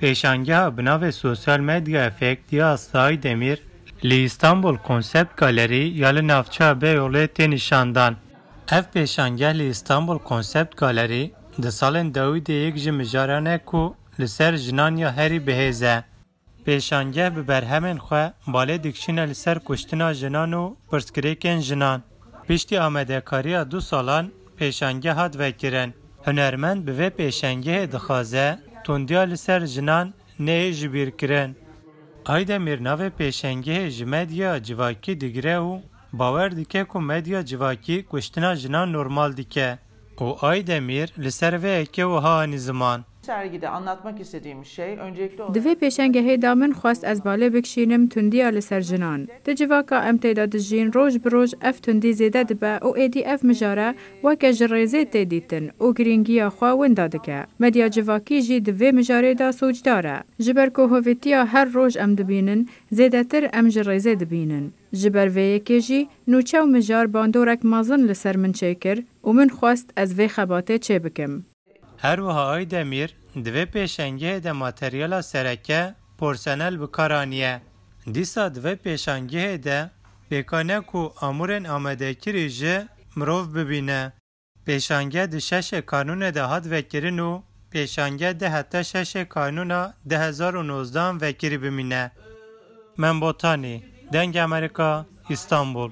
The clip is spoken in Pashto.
پیشانگه بناو سوسیال مدیا افکت یا سای دمیر لی استانبول کنسپت گالری یا لنافچه بیوله نشاندان. اف پیشانگه لی استانبول کنسپت گالری ده سالن داوید یک جمجارانه کو لسر جنان یا هری بهیزه. پیشانگه به برهمن خواه باله دکشینه لسر کشتنا جنان و پرسکریکن جنان. پیشتی آمده کاری 2 سالان پیشانگه هاد وکرن. هنرمند به پیشانگه دخوازه توندیا لسر جنان نه جبیر کرن. آیده میرناو پیشانگه جمدیا جواکی دیگره و باور دیگه که مدیا جواکی کشتنا جنان نرمال دیگه. و آیده میر لسر و اکه و ها زمان. Sergide anlatmak istediğim şey öncelikli olarak Divê pêşengehê da min xwast ez balê bikişînim tundiya li ser jinan. Di civaka em têda dijîn roj bi roj ev tundî zêde dibe û êdî ev mijare weke ji rêzê tê dîtin û girîngiya xwe winda dike. Medya civakî jî di vê mijarê da soçdar e. Ji ber ku hovêtiya her roj em dibînin, zêdetir em ji rêzê dibînin. Ji ber vê yekê jî nûçew mijar bandorek mezin li ser min çêkir û min xwast ez vê xebatê çê bikim. هر وها آی دمیر دوی پیشنگه ده ماتریالا سرکه پرسنل بکارانیه. دیسا دوی پیشنگه ده بکانه کو امورن آمده کری جه مروف ببینه. پیشنگه ده 6 کانون ده هاد وکرین و پیشنگه ده حتی 6 کانون 2019 وکری بمینه. من بوتانی دنگ امریکا استانبول.